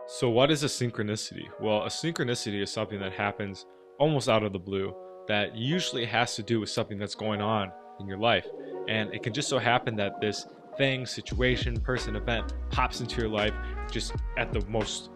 So what is a synchronicity? Well, a synchronicity is something that happens almost out of the blue that usually has to do with something that's going on in your life. And it can just so happen that this thing, situation, person, event pops into your life just at the most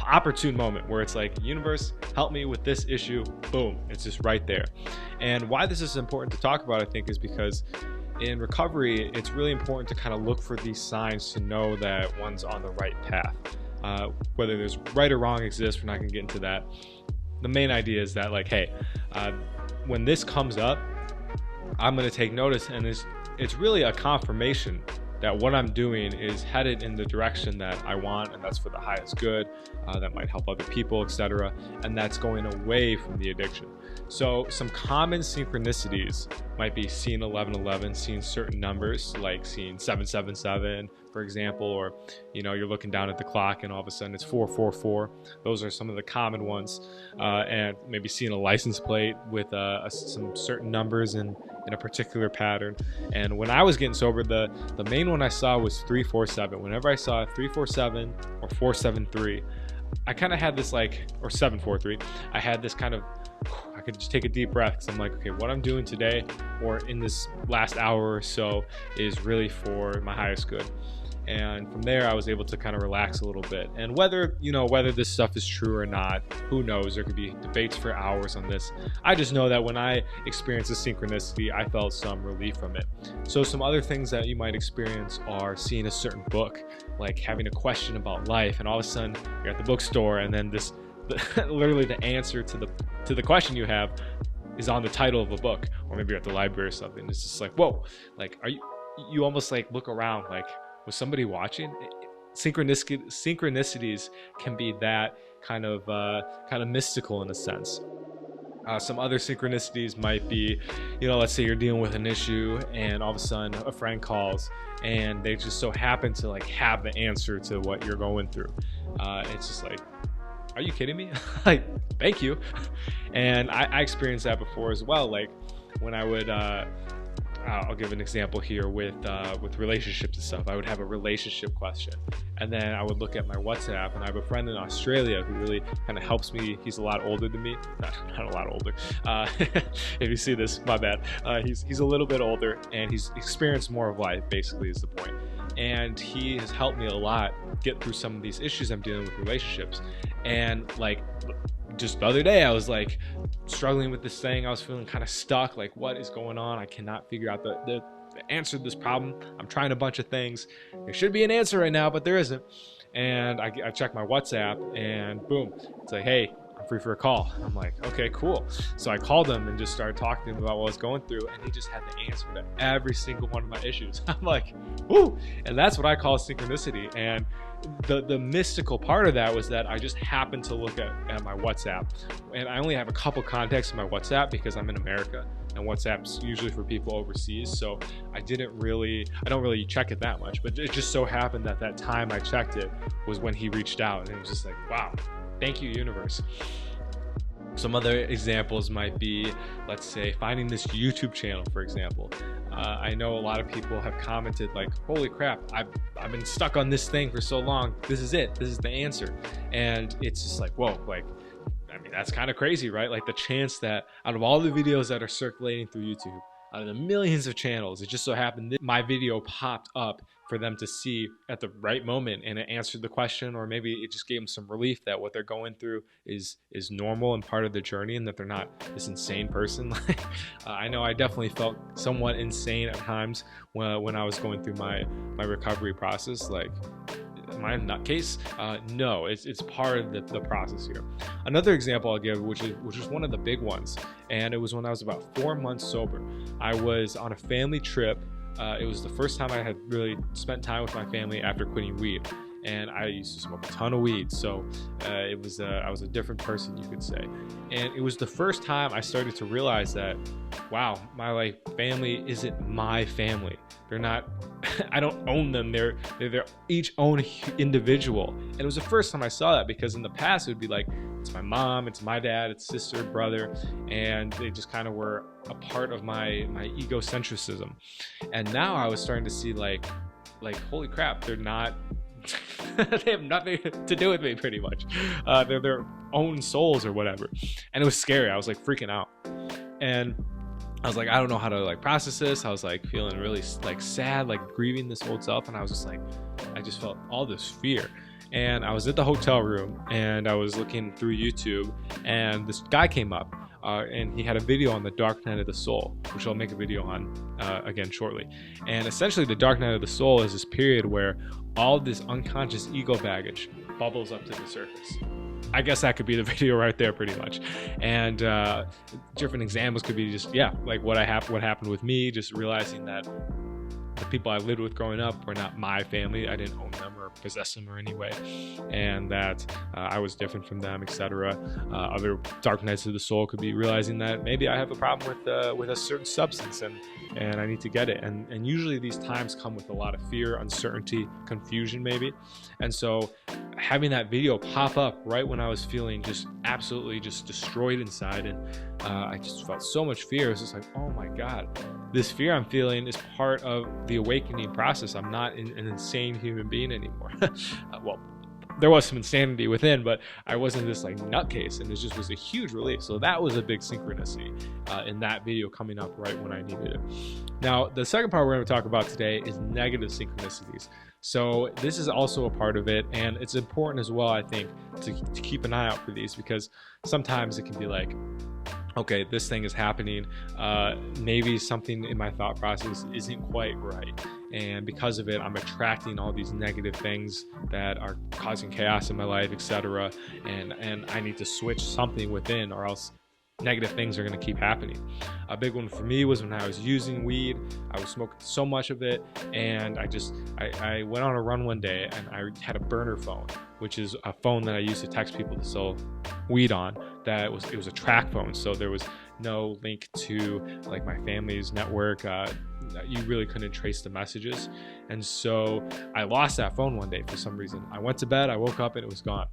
opportune moment where it's like, universe, help me with this issue. Boom, it's just right there. And why this is important to talk about, I think, is because in recovery, it's really important to kind of look for these signs to know that one's on the right path. Whether there's right or wrong exists, we're not going to get into that. The main idea is that, like, hey, when this comes up, I'm going to take notice, and it's really a confirmation that what I'm doing is headed in the direction that I want, and that's for the highest good, that might help other people, etc., and that's going away from the addiction. So some common synchronicities might be seeing 1111, seeing certain numbers, like seeing 777, for example, or you're looking down at the clock and all of a sudden it's 444. Those are some of the common ones, and maybe seeing a license plate with some certain numbers in a particular pattern. And when I was getting sober, the main one I saw was 347. Whenever I saw 347 or 473, I kind of had this or 743, I had this kind of, I could just take a deep breath, because I'm like, okay, what I'm doing today or in this last hour or so is really for my highest good. And from there, I was able to kind of relax a little bit. And whether this stuff is true or not, who knows? There could be debates for hours on this. I just know that when I experienced a synchronicity, I felt some relief from it. So some other things that you might experience are seeing a certain book, like having a question about life, and all of a sudden you're at the bookstore, and then literally the answer to the question you have is on the title of a book, or maybe you're at the library or something. It's just like, whoa, like, you almost like look around, like, was somebody watching? Synchronicities can be that kind of mystical in a sense. Some other synchronicities might be, let's say you're dealing with an issue and all of a sudden a friend calls and they just so happen to have the answer to what you're going through. It's just like, are you kidding me? Like, thank you. And I experienced that before as well. Like when I would, I'll give an example here with relationships and stuff. I would have a relationship question, and then I would look at my WhatsApp, and I have a friend in Australia who really kind of helps me. He's a lot older than me, not a lot older. If you see this, my bad. He's a little bit older, and he's experienced more of life, basically, is the point. And he has helped me a lot get through some of these issues I'm dealing with relationships. And just the other day, I was struggling with this thing. I was feeling kind of stuck. Like, what is going on? I cannot figure out the answer to this problem. I'm trying a bunch of things. There should be an answer right now, but there isn't. And I checked my WhatsApp, and boom, it's like, hey, I'm free for a call. I'm like, okay, cool. So I called him and just started talking to him about what I was going through, and he just had the answer to every single one of my issues. I'm like, whoo! And that's what I call synchronicity. And the mystical part of that was that I just happened to look at my WhatsApp, and I only have a couple contacts in my WhatsApp because I'm in America, and WhatsApp's usually for people overseas, so I don't really check it that much. But it just so happened that time I checked it was when he reached out, and it was just like, wow, thank you, universe. Some other examples might be, let's say, finding this YouTube channel, for example. I know a lot of people have commented like, holy crap, I've been stuck on this thing for so long. This is it. This is the answer. And it's just like, whoa, that's kind of crazy, right? Like, the chance that out of all the videos that are circulating through YouTube, out of the millions of channels, it just so happened that my video popped up for them to see at the right moment, and it answered the question, or maybe it just gave them some relief that what they're going through is normal and part of the journey, and that they're not this insane person. I know I definitely felt somewhat insane at times when I was going through my recovery process. Like, am I a nutcase? No, it's part of the process here. Another example I'll give, which is one of the big ones, and it was when I was about 4 months sober. I was on a family trip. It was the first time I had really spent time with my family after quitting weed, and I used to smoke a ton of weed, so I was a different person, you could say. And it was the first time I started to realize that, wow, my family isn't my family. They're not, I don't own them. They're each own individual. And it was the first time I saw that, because in the past it would be like, it's my mom, it's my dad, it's sister, brother, and they just kind of were a part of my egocentrism. And now I was starting to see like, holy crap, they're not they have nothing to do with me, pretty much. They're their own souls or whatever. And it was scary. I was like freaking out. And I was like, I don't know how to like process this. I was like feeling really like sad, like grieving this old self. And I was just like, I just felt all this fear. And I was at the hotel room and I was looking through YouTube, and this guy came up and he had a video on the dark night of the soul, which I'll make a video on again shortly. And essentially the dark night of the soul is this period where all this unconscious ego baggage bubbles up to the surface. I guess that could be the video right there, pretty much. And different examples could be just, yeah, like what happened with me, just realizing that the people I lived with growing up were not my family. I didn't own them or possess them in any way, and that I was different from them, etc. Other dark nights of the soul could be realizing that maybe I have a problem with a certain substance, and I need to get it. And usually these times come with a lot of fear, uncertainty, confusion maybe. And so having that video pop up right when I was feeling just absolutely just destroyed inside, and I just felt so much fear. It was just like, oh my God, this fear I'm feeling is part of the awakening process. I'm not an insane human being anymore. Well, there was some insanity within, but I wasn't this like nutcase, and it just was a huge relief. So that was a big synchronicity in that video coming up right when I needed it. Now, the second part we're going to talk about today is negative synchronicities. So this is also a part of it, and it's important as well, I think, to keep an eye out for these, because sometimes it can be like, okay, this thing is happening, maybe something in my thought process isn't quite right, and because of it I'm attracting all these negative things that are causing chaos in my life, etc. and I need to switch something within, or else negative things are going to keep happening. A big one for me was when I was using weed. I was smoking so much of it, and I went on a run one day, and I had a burner phone, which is a phone that I used to text people to sell weed on. It was a track phone, so there was no link to like my family's network. You really couldn't trace the messages, and so I lost that phone one day for some reason. I went to bed, I woke up, and it was gone,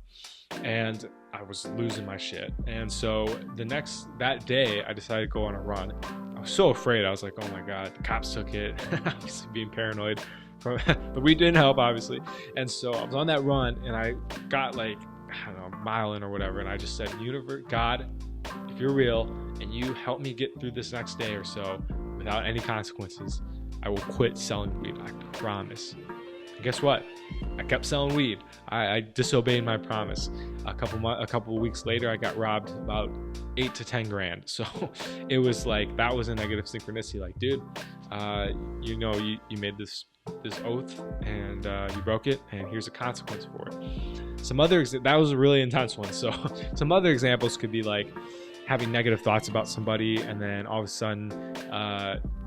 and I was losing my shit. And so that day I decided to go on a run. I was so afraid. I was like, oh my God, the cops took it. Obviously being paranoid, but we didn't help, obviously. And so I was on that run, and I got like, I don't know, a mile in or whatever, and I just said, universe, God, if you're real and you help me get through this next day or so without any consequences, I will quit selling weed. I promise. And guess what? I kept selling weed. I disobeyed my promise. A couple of weeks later, I got robbed about 8 to 10 grand. So it was like, that was a negative synchronicity. Like, dude, you made this oath, and you broke it, and here's a consequence for it. That was a really intense one. So some other examples could be like having negative thoughts about somebody, and then all of a sudden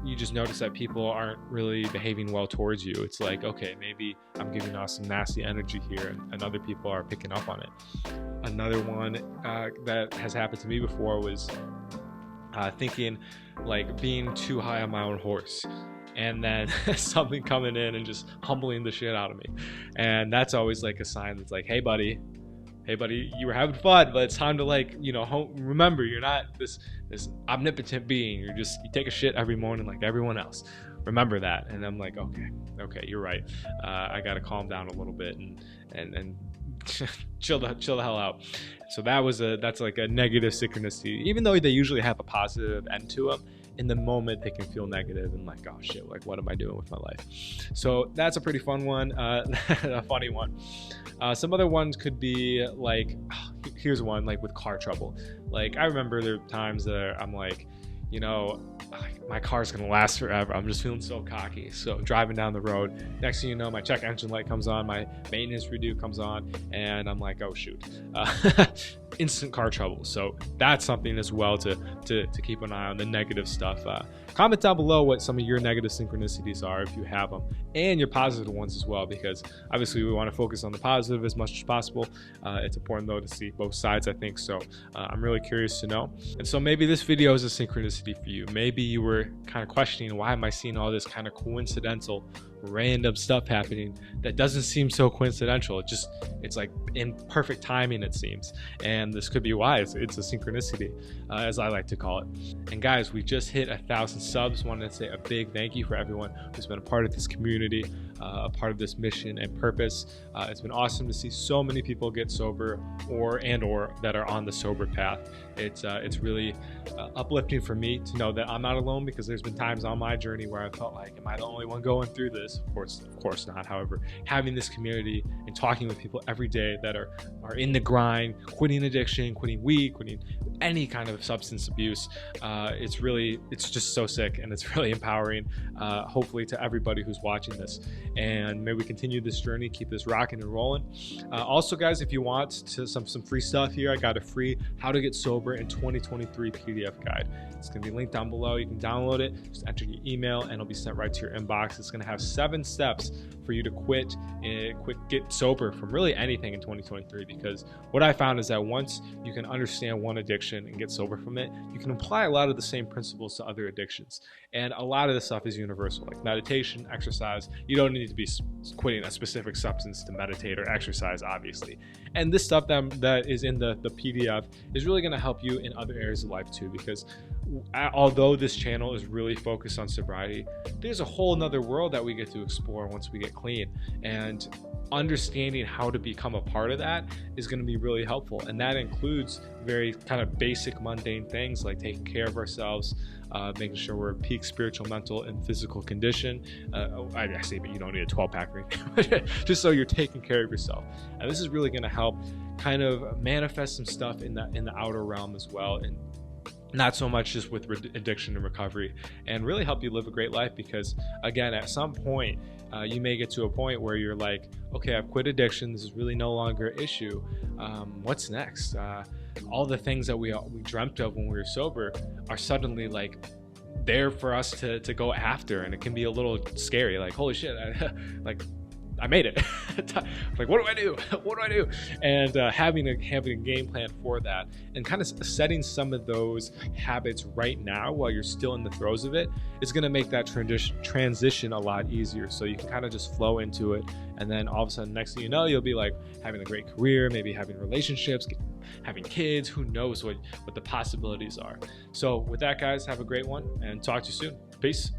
you just notice that people aren't really behaving well towards you. It's like, okay, maybe I'm giving off some nasty energy here, and other people are picking up on it. Another one that has happened to me before was thinking like being too high on my own horse, and then something coming in and just humbling the shit out of me. And that's always like a sign that's like, hey buddy, you were having fun, but it's time to like, remember, you're not this omnipotent being. You take a shit every morning like everyone else. Remember that. And I'm like, okay, you're right. I gotta calm down a little bit and chill the hell out. So that's like a negative synchronicity. Even though they usually have a positive end to them, in the moment they can feel negative and like, oh shit, like what am I doing with my life? So that's a pretty fun one, a funny one. Some other ones could be like, here's one, like with car trouble. Like I remember there were times that I'm like, my car's gonna last forever. I'm just feeling so cocky. So driving down the road, next thing you know, my check engine light comes on, my maintenance redo comes on, and I'm like, oh shoot, instant car trouble. So that's something as well to keep an eye on, the negative stuff. Comment down below what some of your negative synchronicities are, if you have them, and your positive ones as well, because obviously we want to focus on the positive as much as possible. It's important though to see both sides, I think. So I'm really curious to know. And so maybe this video is a synchronicity for you. Maybe you were kind of questioning, why am I seeing all this kind of coincidental random stuff happening that doesn't seem so coincidental? It's like in perfect timing, it seems. And this could be why. It's a synchronicity, as I like to call it. And guys, we just hit 1,000 subs. Wanted to say a big thank you for everyone who's been a part of this community, a part of this mission and purpose. It's been awesome to see so many people get sober or that are on the sober path. It's really uplifting for me to know that I'm not alone, because there's been times on my journey where I felt like, am I the only one going through this? Of course not. However, having this community and talking with people every day that are in the grind, quitting addiction, quitting weed, quitting any kind of substance abuse, it's just so sick, and it's really empowering, hopefully to everybody who's watching this. And may we continue this journey, keep this rocking and rolling. Also guys, if you want some free stuff here, I got a free How to Get Sober in 2023 PDF guide. It's going to be linked down below. You can download it, just enter your email, and it'll be sent right to your inbox. It's going to have 7 steps for you to get sober from really anything in 2023, because what I found is that once you can understand one addiction and get sober from it, you can apply a lot of the same principles to other addictions. And a lot of this stuff is universal, like meditation, exercise. You don't need to be quitting a specific substance to meditate or exercise, obviously. And this stuff that is in the PDF is really going to help you in other areas of life too, because although this channel is really focused on sobriety, there's a whole nother world that we get to explore once we get clean. And understanding how to become a part of that is going to be really helpful. And that includes very kind of basic, mundane things like taking care of ourselves, making sure we're in peak spiritual, mental, and physical condition. I say, but you don't need a 12-pack ring, just so you're taking care of yourself. And this is really going to help kind of manifest some stuff in the outer realm as well, and not so much just with addiction and recovery, and really help you live a great life. Because again, at some point, you may get to a point where you're like, okay, I've quit addiction. This is really no longer an issue. What's next? All the things that we dreamt of when we were sober are suddenly like there for us to go after, and it can be a little scary. Like, holy shit, I made it. Like, what do I do? What do I do? And having a game plan for that, and kind of setting some of those habits right now while you're still in the throes of it, is going to make that transition a lot easier. So you can kind of just flow into it, and then all of a sudden, next thing you know, you'll be like having a great career, maybe having relationships, having kids. Who knows what the possibilities are. So with that, guys, have a great one, and talk to you soon. Peace.